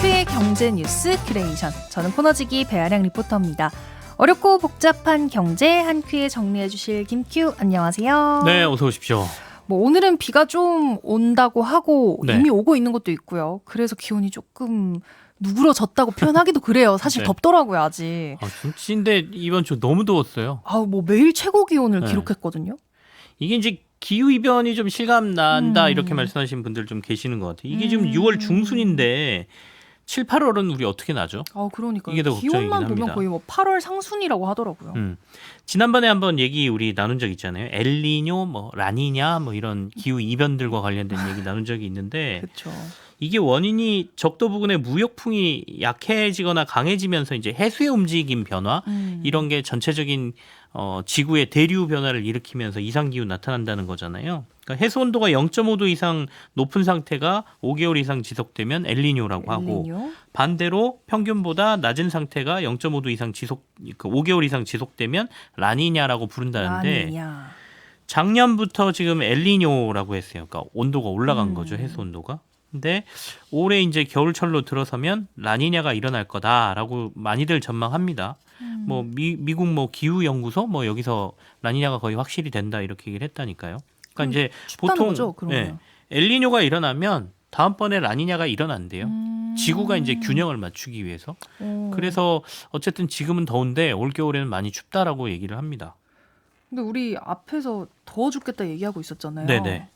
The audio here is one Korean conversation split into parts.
모두의 경제 뉴스 큐레이션. 저는 코너지기 배아량 리포터입니다. 어렵고 복잡한 경제 한 큐에 정리해 주실 김큐 안녕하세요. 네, 어서 오십시오. 뭐 오늘은 비가 좀 온다고 하고 네. 이미 오고 있는 것도 있고요. 그래서 기온이 조금 누그러졌다고 표현하기도 그래요. 사실 네. 덥더라고요, 아직. 진짜인데 이번 주 너무 더웠어요. 뭐 매일 최고 기온을 네. 기록했거든요. 이게 이제 기후이변이 좀 실감난다 이렇게 말씀하시는 분들 좀 계시는 것 같아요. 이게 지금 6월 중순인데 7, 8월은 우리 어떻게 나죠? 그러니까요. 이게 더 걱정이긴 기온만 보면 합니다. 거의 뭐 8월 상순이라고 하더라고요. 지난번에 한번 얘기 우리 나눈 적 있잖아요. 엘니뇨, 뭐 라니냐, 뭐 이런 기후 이변들과 관련된 얘기 나눈 적이 있는데 그렇죠. 이게 원인이 적도 부근의 무역풍이 약해지거나 강해지면서 이제 해수의 움직임 변화 이런 게 전체적인 지구의 대류 변화를 일으키면서 이상 기후 나타난다는 거잖아요. 그러니까 해수 온도가 0.5도 이상 높은 상태가 5개월 이상 지속되면 엘니뇨라고 하고 반대로 평균보다 낮은 상태가 0.5도 이상 5개월 이상 지속되면 라니냐라고 부른다는데 라니냐. 작년부터 지금 엘니뇨라고 했어요. 그러니까 온도가 올라간 거죠. 해수 온도가. 근데 올해 이제 겨울철로 들어서면 라니냐가 일어날 거다라고 많이들 전망합니다. 뭐 미국 뭐 기후 연구소 뭐 여기서 라니냐가 거의 확실히 된다 이렇게 얘기를 했다니까요. 그러니까 이제 보통 거죠, 엘니뇨가 일어나면 다음번에 라니냐가 일어난대요. 지구가 이제 균형을 맞추기 위해서. 그래서 어쨌든 지금은 더운데 올 겨울에는 많이 춥다라고 얘기를 합니다. 근데 우리 앞에서 더워 죽겠다 얘기하고 있었잖아요. 네네.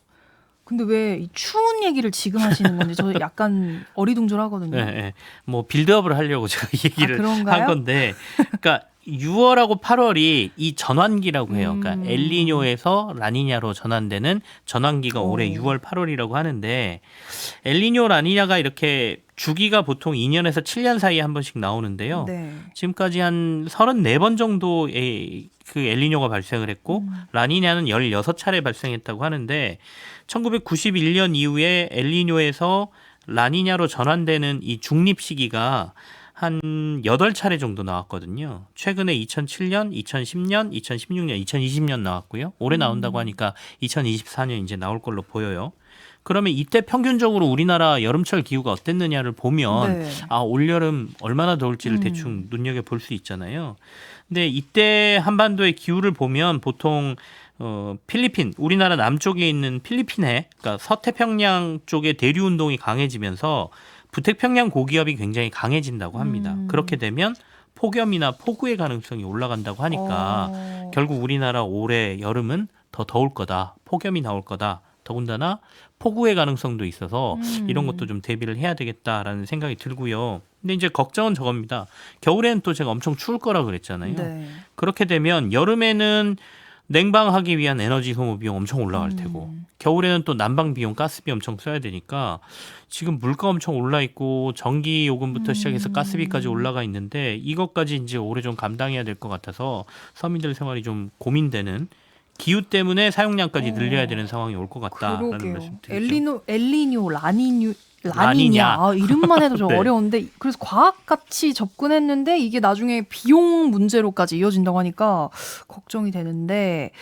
근데 왜 이 추운 얘기를 지금 하시는 건지 저 약간 어리둥절하거든요. 네. 뭐 빌드업을 하려고 제가 얘기를 그런가요? 한 건데, 그러니까 6월하고 8월이 이 전환기라고 해요. 그러니까 엘니뇨에서 라니냐로 전환되는 전환기가 올해 6월, 8월이라고 하는데 엘니뇨, 라니냐가 이렇게 주기가 보통 2년에서 7년 사이에 한 번씩 나오는데요. 네. 지금까지 한 34번 정도의 그 엘니뇨가 발생을 했고 라니냐는 16차례 발생했다고 하는데 1991년 이후에 엘니뇨에서 라니냐로 전환되는 이 중립 시기가 한 8차례 정도 나왔거든요. 최근에 2007년, 2010년, 2016년, 2020년 나왔고요. 올해 나온다고 하니까 2024년 이제 나올 걸로 보여요. 그러면 이때 평균적으로 우리나라 여름철 기후가 어땠느냐를 보면 올여름 얼마나 더울지를 대충 눈여겨볼 수 있잖아요. 근데 이때 한반도의 기후를 보면 보통 필리핀, 우리나라 남쪽에 있는 필리핀해, 그러니까 서태평양 쪽의 대류 운동이 강해지면서 북태평양 고기압이 굉장히 강해진다고 합니다. 그렇게 되면 폭염이나 폭우의 가능성이 올라간다고 하니까 결국 우리나라 올해 여름은 더 더울 거다. 폭염이 나올 거다. 더군다나 폭우의 가능성도 있어서 이런 것도 좀 대비를 해야 되겠다라는 생각이 들고요. 근데 이제 걱정은 저겁니다. 겨울에는 또 제가 엄청 추울 거라 그랬잖아요. 네. 그렇게 되면 여름에는 냉방하기 위한 에너지 소모 비용 엄청 올라갈 테고 겨울에는 또 난방 비용, 가스비 엄청 써야 되니까 지금 물가 엄청 올라 있고 전기 요금부터 시작해서 가스비까지 올라가 있는데 이것까지 이제 올해 좀 감당해야 될 것 같아서 서민들 생활이 좀 고민되는 기후 때문에 사용량까지 늘려야 되는 상황이 올 것 같다라는 말씀 드리죠. 엘니뇨, 라니냐. 이름만 해도 좀 네. 어려운데 그래서 과학같이 접근했는데 이게 나중에 비용 문제로까지 이어진다고 하니까 걱정이 되는데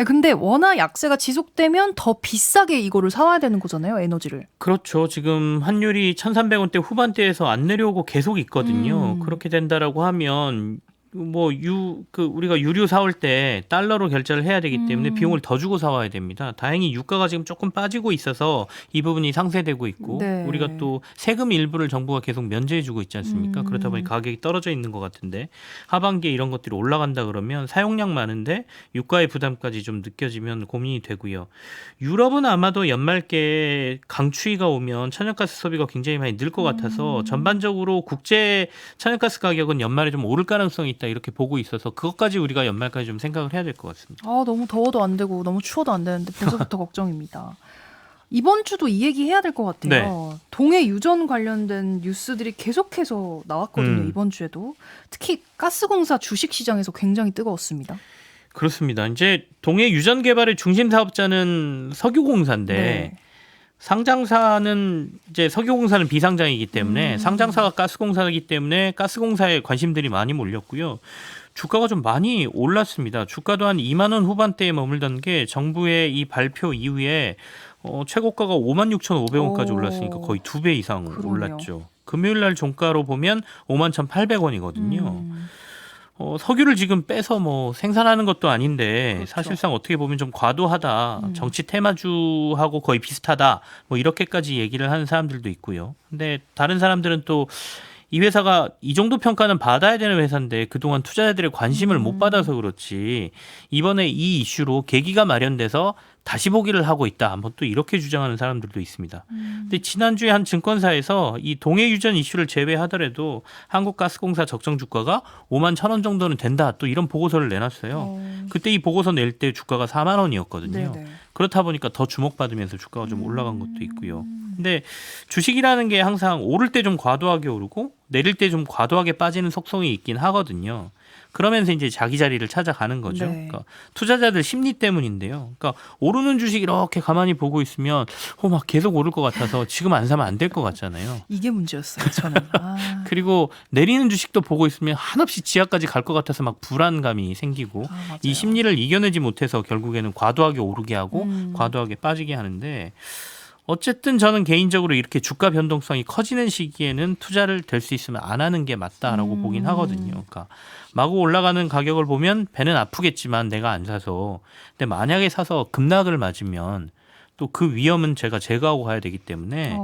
근데 워낙 약세가 지속되면 더 비싸게 이거를 사와야 되는 거잖아요, 에너지를. 그렇죠. 지금 환율이 1,300원대 후반대에서 안 내려오고 계속 있거든요. 그렇게 된다라고 하면 우리가 유류 사올 때 달러로 결제를 해야 되기 때문에 비용을 더 주고 사와야 됩니다. 다행히 유가가 지금 조금 빠지고 있어서 이 부분이 상쇄되고 있고 우리가 또 세금 일부를 정부가 계속 면제해 주고 있지 않습니까? 그렇다 보니 가격이 떨어져 있는 것 같은데 하반기에 이런 것들이 올라간다 그러면 사용량 많은데 유가의 부담까지 좀 느껴지면 고민이 되고요. 유럽은 아마도 연말께 강추위가 오면 천연가스 소비가 굉장히 많이 늘 것 같아서 전반적으로 국제 천연가스 가격은 연말에 좀 오를 가능성이 있다. 이렇게 보고 있어서 그것까지 우리가 연말까지 좀 생각을 해야 될 것 같습니다. 너무 더워도 안 되고 너무 추워도 안 되는데 벌써부터 걱정입니다. 이번 주도 이 얘기 해야 될 것 같아요. 네. 동해 유전 관련된 뉴스들이 계속해서 나왔거든요. 이번 주에도. 특히 가스공사 주식시장에서 굉장히 뜨거웠습니다. 그렇습니다. 이제 동해 유전 개발의 중심 사업자는 석유공사인데 상장사는 이제 석유공사는 비상장이기 때문에 상장사가 가스공사이기 때문에 가스공사에 관심들이 많이 몰렸고요. 주가가 좀 많이 올랐습니다. 주가도 한 2만 원 후반대에 머물던 게 정부의 이 발표 이후에 최고가가 56,500원까지 올랐으니까 거의 2배 이상 올랐죠. 금요일 날 종가로 보면 51,800원이거든요. 석유를 지금 빼서 뭐 생산하는 것도 아닌데 그렇죠. 사실상 어떻게 보면 좀 과도하다. 정치 테마주하고 거의 비슷하다. 뭐 이렇게까지 얘기를 하는 사람들도 있고요. 근데 다른 사람들은 또 이 회사가 이 정도 평가는 받아야 되는 회사인데 그동안 투자자들의 관심을 못 받아서 그렇지 이번에 이 이슈로 계기가 마련돼서 다시 보기를 하고 있다. 한번 또 이렇게 주장하는 사람들도 있습니다. 근데 지난주에 한 증권사에서 이 동해유전 이슈를 제외하더라도 한국가스공사 적정 주가가 5만 1,000원 정도는 된다. 또 이런 보고서를 내놨어요. 그때 이 보고서 낼 때 주가가 4만 원이었거든요. 네네. 그렇다 보니까 더 주목받으면서 주가가 좀 올라간 것도 있고요. 근데 주식이라는 게 항상 오를 때 좀 과도하게 오르고 내릴 때 좀 과도하게 빠지는 속성이 있긴 하거든요. 그러면서 이제 자기 자리를 찾아가는 거죠. 네. 그러니까 투자자들 심리 때문인데요. 그러니까 오르는 주식 이렇게 가만히 보고 있으면 막 계속 오를 것 같아서 지금 안 사면 안 될 것 같잖아요. 이게 문제였어요. 저는. 그리고 내리는 주식도 보고 있으면 한없이 지하까지 갈 것 같아서 막 불안감이 생기고 맞아요. 이 심리를 이겨내지 못해서 결국에는 과도하게 오르게 하고 과도하게 빠지게 하는데 어쨌든 저는 개인적으로 이렇게 주가 변동성이 커지는 시기에는 투자를 될 수 있으면 안 하는 게 맞다라고 보긴 하거든요. 그러니까 마구 올라가는 가격을 보면 배는 아프겠지만 내가 안 사서 근데 만약에 사서 급락을 맞으면 또 그 위험은 제가 제거하고 가야 되기 때문에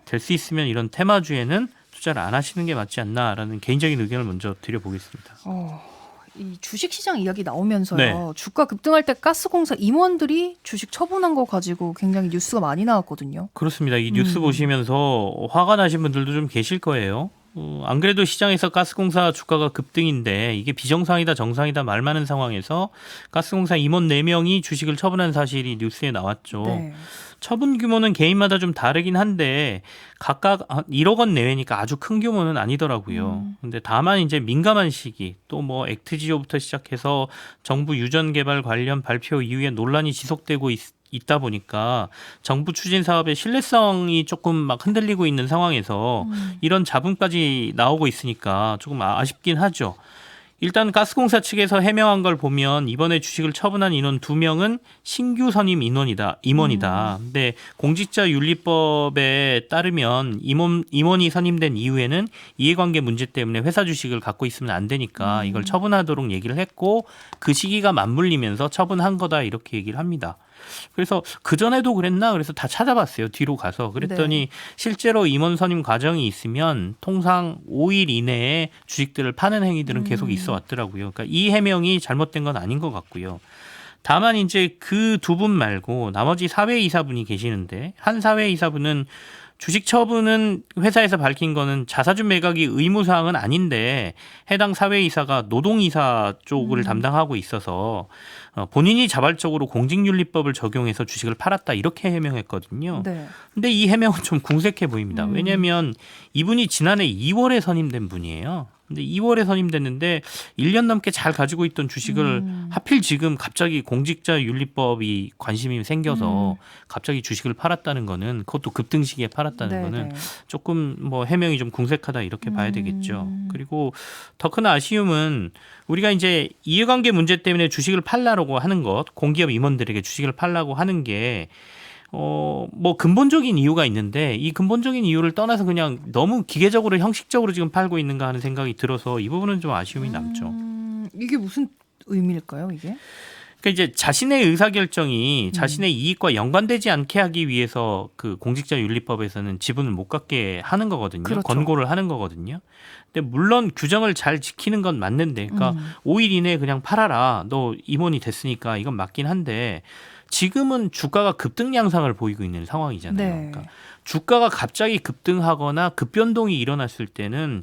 될 수 있으면 이런 테마주에는 투자를 안 하시는 게 맞지 않나라는 개인적인 의견을 먼저 드려보겠습니다. 이 주식시장 이야기 나오면서요. 네. 주가 급등할 때 가스공사 임원들이 주식 처분한 거 가지고 굉장히 뉴스가 많이 나왔거든요. 그렇습니다. 이 뉴스 보시면서 화가 나신 분들도 좀 계실 거예요. 안 그래도 시장에서 가스공사 주가가 급등인데 이게 비정상이다 정상이다 말 많은 상황에서 가스공사 임원 4명이 주식을 처분한 사실이 뉴스에 나왔죠. 네. 처분 규모는 개인마다 좀 다르긴 한데 각각 1억 원 내외니까 아주 큰 규모는 아니더라고요. 근데 다만 이제 민감한 시기 또 뭐 액트지오부터 시작해서 정부 유전 개발 관련 발표 이후에 논란이 지속되고 있다 보니까 정부 추진 사업의 신뢰성이 조금 막 흔들리고 있는 상황에서 이런 잡음까지 나오고 있으니까 조금 아쉽긴 하죠. 일단 가스공사 측에서 해명한 걸 보면 이번에 주식을 처분한 인원 2명은 신규 선임 임원이다. 근데 공직자윤리법에 따르면 임원이 선임된 이후에는 이해관계 문제 때문에 회사 주식을 갖고 있으면 안 되니까 이걸 처분하도록 얘기를 했고 그 시기가 맞물리면서 처분한 거다 이렇게 얘기를 합니다. 그래서 그전에도 그랬나? 그래서 다 찾아봤어요. 뒤로 가서. 그랬더니 실제로 임원 선임 과정이 있으면 통상 5일 이내에 주식들을 파는 행위들은 계속 있어 왔더라고요. 그러니까 이 해명이 잘못된 건 아닌 것 같고요. 다만 이제 그 두 분 말고 나머지 사회이사분이 계시는데 한 사회이사분은 주식 처분은 회사에서 밝힌 거는 자사주 매각이 의무사항은 아닌데 해당 사회이사가 노동이사 쪽을 담당하고 있어서 본인이 자발적으로 공직윤리법을 적용해서 주식을 팔았다 이렇게 해명했거든요. 네. 근데 이 해명은 좀 궁색해 보입니다. 왜냐하면 이분이 지난해 2월에 선임된 분이에요. 근데 2월에 선임됐는데 1년 넘게 잘 가지고 있던 주식을 하필 지금 갑자기 공직자윤리법이 관심이 생겨서 갑자기 주식을 팔았다는 거는 그것도 급등 시기에 팔았다는 네, 거는 네. 조금 뭐 해명이 좀 궁색하다 이렇게 봐야 되겠죠. 그리고 더 큰 아쉬움은 우리가 이제 이해관계 문제 때문에 주식을 팔라고 하는 것, 공기업 임원들에게 주식을 팔라고 하는 게 뭐 근본적인 이유가 있는데 이 근본적인 이유를 떠나서 그냥 너무 기계적으로 형식적으로 지금 팔고 있는가 하는 생각이 들어서 이 부분은 좀 아쉬움이 남죠. 이게 무슨 의미일까요, 이게? 그러니까 이제 자신의 의사결정이 자신의 이익과 연관되지 않게 하기 위해서 그 공직자윤리법에서는 지분을 못 갖게 하는 거거든요. 그렇죠. 권고를 하는 거거든요. 근데 물론 규정을 잘 지키는 건 맞는데 그러니까 5일 이내에 그냥 팔아라. 너 임원이 됐으니까 이건 맞긴 한데 지금은 주가가 급등 양상을 보이고 있는 상황이잖아요. 네. 그러니까 주가가 갑자기 급등하거나 급변동이 일어났을 때는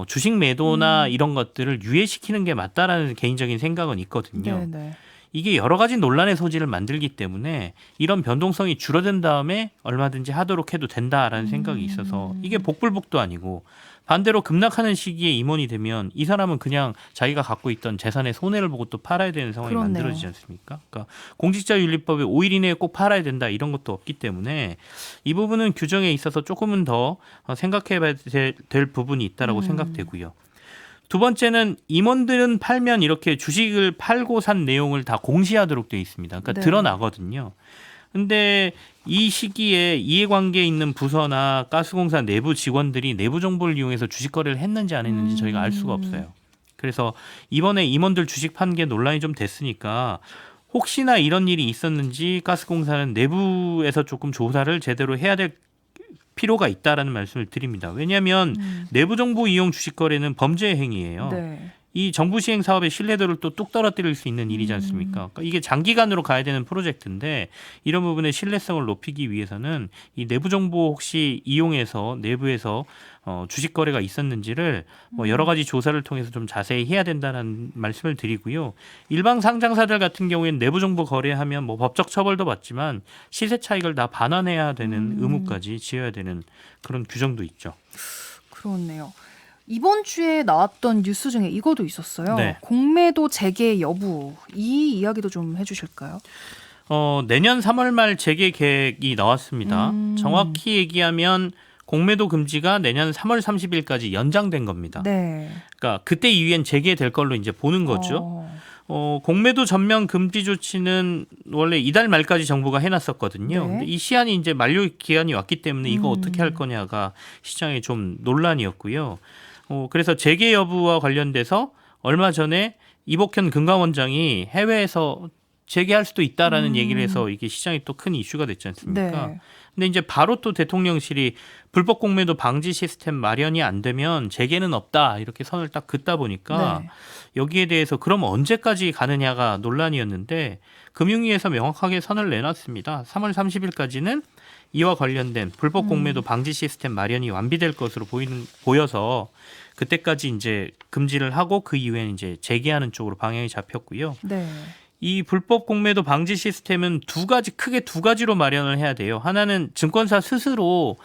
주식 매도나 이런 것들을 유예시키는 게 맞다라는 개인적인 생각은 있거든요. 네, 네. 이게 여러 가지 논란의 소지를 만들기 때문에 이런 변동성이 줄어든 다음에 얼마든지 하도록 해도 된다라는 생각이 있어서 이게 복불복도 아니고 반대로 급락하는 시기에 임원이 되면 이 사람은 그냥 자기가 갖고 있던 재산의 손해를 보고 또 팔아야 되는 상황이 그렇네요. 만들어지지 않습니까? 그러니까 공직자윤리법에 5일 이내에 꼭 팔아야 된다 이런 것도 없기 때문에 이 부분은 규정에 있어서 조금은 더 생각해봐야 될 부분이 있다라고 생각되고요. 두 번째는 임원들은 팔면 이렇게 주식을 팔고 산 내용을 다 공시하도록 되어 있습니다. 그러니까 네. 드러나거든요. 근데 이 시기에 이해관계에 있는 부서나 가스공사 내부 직원들이 내부 정보를 이용해서 주식 거래를 했는지 안 했는지 저희가 알 수가 없어요. 그래서 이번에 임원들 주식 판 게 논란이 좀 됐으니까 혹시나 이런 일이 있었는지 가스공사는 내부에서 조금 조사를 제대로 해야 될 필요가 있다라는 말씀을 드립니다. 왜냐하면 내부 정보 이용 주식 거래는 범죄 행위예요. 네. 이 정부 시행 사업의 신뢰도를 또 뚝 떨어뜨릴 수 있는 일이지 않습니까? 그러니까 이게 장기간으로 가야 되는 프로젝트인데 이런 부분의 신뢰성을 높이기 위해서는 이 내부 정보 혹시 이용해서 내부에서 주식 거래가 있었는지를 뭐 여러 가지 조사를 통해서 좀 자세히 해야 된다는 말씀을 드리고요. 일반 상장사들 같은 경우에는 내부 정보 거래하면 뭐 법적 처벌도 받지만 시세 차익을 다 반환해야 되는 의무까지 지어야 되는 그런 규정도 있죠. 그렇네요. 이번 주에 나왔던 뉴스 중에 이거도 있었어요. 네. 공매도 재개 여부. 이 이야기도 좀 해주실까요? 내년 3월 말 재개 계획이 나왔습니다. 정확히 얘기하면 공매도 금지가 내년 3월 30일까지 연장된 겁니다. 네. 그러니까 그때 이후엔 재개될 걸로 이제 보는 거죠. 공매도 전면 금지 조치는 원래 이달 말까지 정부가 해놨었거든요. 네. 근데 이 시한이 이제 만료 기한이 왔기 때문에 이거 어떻게 할 거냐가 시장에 좀 논란이었고요. 그래서 재개 여부와 관련돼서 얼마 전에 이복현 금감원장이 해외에서 재개할 수도 있다라는 얘기를 해서 이게 시장이 또 큰 이슈가 됐지 않습니까? 네. 근데 이제 바로 또 대통령실이 불법 공매도 방지 시스템 마련이 안 되면 재개는 없다 이렇게 선을 딱 긋다 보니까 네. 여기에 대해서 그럼 언제까지 가느냐가 논란이었는데 금융위에서 명확하게 선을 내놨습니다. 3월 30일까지는 이와 관련된 불법 공매도 방지 시스템 마련이 완비될 것으로 보여서 그때까지 이제 금지를 하고 그 이후에는 이제 재개하는 쪽으로 방향이 잡혔고요. 네. 이 불법 공매도 방지 시스템은 크게 두 가지로 마련을 해야 돼요. 하나는 증권사 스스로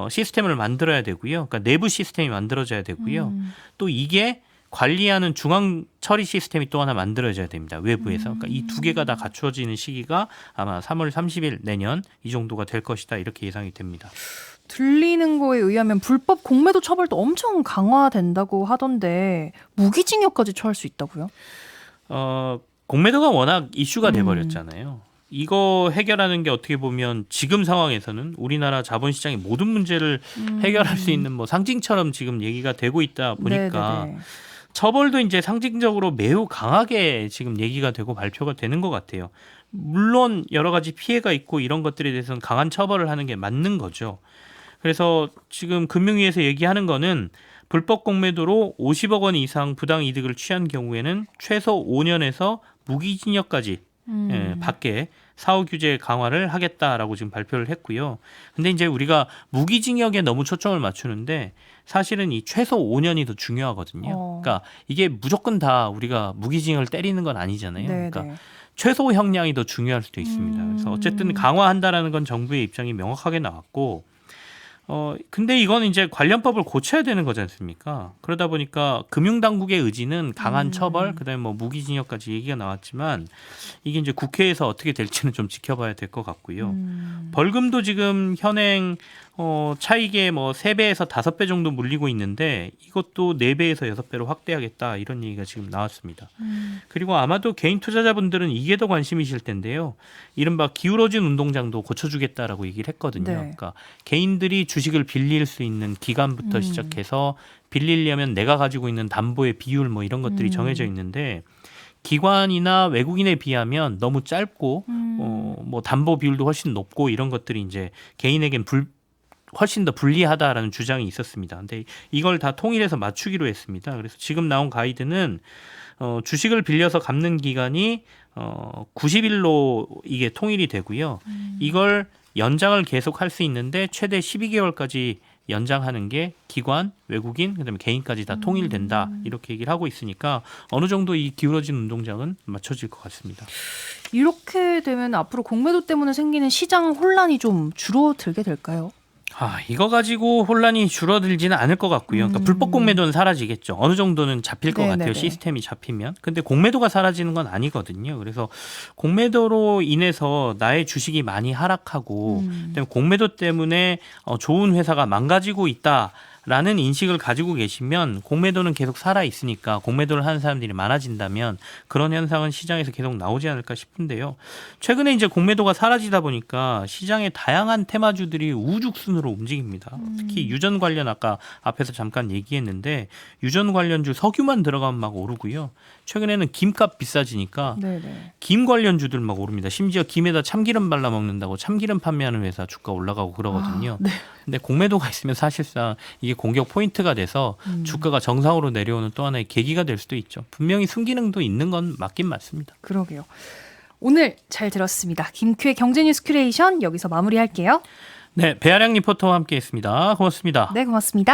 시스템을 만들어야 되고요. 그러니까 내부 시스템이 만들어져야 되고요. 또 이게 관리하는 중앙 처리 시스템이 또 하나 만들어져야 됩니다. 외부에서. 그러니까 이 두 개가 다 갖추어지는 시기가 아마 3월 30일 내년 이 정도가 될 것이다. 이렇게 예상이 됩니다. 들리는 거에 의하면 불법 공매도 처벌도 엄청 강화된다고 하던데 무기징역까지 처할 수 있다고요? 공매도가 워낙 이슈가 돼버렸잖아요. 이거 해결하는 게 어떻게 보면 지금 상황에서는 우리나라 자본시장의 모든 문제를 해결할 수 있는 뭐 상징처럼 지금 얘기가 되고 있다 보니까 네네네. 처벌도 이제 상징적으로 매우 강하게 지금 얘기가 되고 발표가 되는 것 같아요. 물론 여러 가지 피해가 있고 이런 것들에 대해서는 강한 처벌을 하는 게 맞는 거죠. 그래서 지금 금융위에서 얘기하는 거는 불법 공매도로 50억 원 이상 부당 이득을 취한 경우에는 최소 5년에서 무기징역까지 밖에 사후 규제 강화를 하겠다라고 지금 발표를 했고요. 근데 이제 우리가 무기징역에 너무 초점을 맞추는데 사실은 이 최소 5년이 더 중요하거든요. 그러니까 이게 무조건 다 우리가 무기징역을 때리는 건 아니잖아요. 네네. 그러니까 최소 형량이 더 중요할 수도 있습니다. 그래서 어쨌든 강화한다라는 건 정부의 입장이 명확하게 나왔고 근데 이건 이제 관련법을 고쳐야 되는 거지 않습니까? 그러다 보니까 금융당국의 의지는 강한 처벌, 그다음에 뭐 무기징역까지 얘기가 나왔지만 이게 이제 국회에서 어떻게 될지는 좀 지켜봐야 될 것 같고요. 벌금도 지금 현행 차익의 뭐 3배에서 5배 정도 물리고 있는데 이것도 4배에서 6배로 확대하겠다 이런 얘기가 지금 나왔습니다. 그리고 아마도 개인 투자자분들은 이게 더 관심이실 텐데요. 이른바 기울어진 운동장도 고쳐주겠다라고 얘기를 했거든요. 네. 그러니까 개인들이 주식을 빌릴 수 있는 기간부터 시작해서 빌리려면 내가 가지고 있는 담보의 비율 뭐 이런 것들이 정해져 있는데 기관이나 외국인에 비하면 너무 짧고 뭐 담보 비율도 훨씬 높고 이런 것들이 이제 개인에겐 훨씬 더 불리하다라는 주장이 있었습니다. 근데 이걸 다 통일해서 맞추기로 했습니다. 그래서 지금 나온 가이드는 주식을 빌려서 갚는 기간이 90일로 이게 통일이 되고요. 이걸 연장을 계속할 수 있는데 최대 12개월까지 연장하는 게 기관, 외국인, 그다음에 개인까지 다 통일된다. 이렇게 얘기를 하고 있으니까 어느 정도 이 기울어진 운동장은 맞춰질 것 같습니다. 이렇게 되면 앞으로 공매도 때문에 생기는 시장 혼란이 좀 줄어들게 될까요? 이거 가지고 혼란이 줄어들지는 않을 것 같고요. 그러니까 불법 공매도는 사라지겠죠. 어느 정도는 잡힐 것 같아요. 시스템이 잡히면. 근데 공매도가 사라지는 건 아니거든요. 그래서 공매도로 인해서 나의 주식이 많이 하락하고 그다음에 공매도 때문에 좋은 회사가 망가지고 있다. 라는 인식을 가지고 계시면 공매도는 계속 살아 있으니까 공매도를 하는 사람들이 많아진다면 그런 현상은 시장에서 계속 나오지 않을까 싶은데요. 최근에 이제 공매도가 사라지다 보니까 시장의 다양한 테마주들이 우죽순으로 움직입니다. 특히 유전 관련 아까 앞에서 잠깐 얘기했는데 유전 관련주 석유만 들어가면 막 오르고요. 최근에는 김값 비싸지니까 네네. 김 관련주들 막 오릅니다. 심지어 김에다 참기름 발라 먹는다고 참기름 판매하는 회사 주가 올라가고 그러거든요. 네. 근데 공매도가 있으면 사실상 이게 공격 포인트가 돼서 주가가 정상으로 내려오는 또 하나의 계기가 될 수도 있죠. 분명히 순기능도 있는 건 맞긴 맞습니다. 그러게요. 오늘 잘 들었습니다. 김큐의 경제뉴스 큐레이션 여기서 마무리할게요. 네, 배아량 리포터와 함께했습니다. 고맙습니다. 네, 고맙습니다.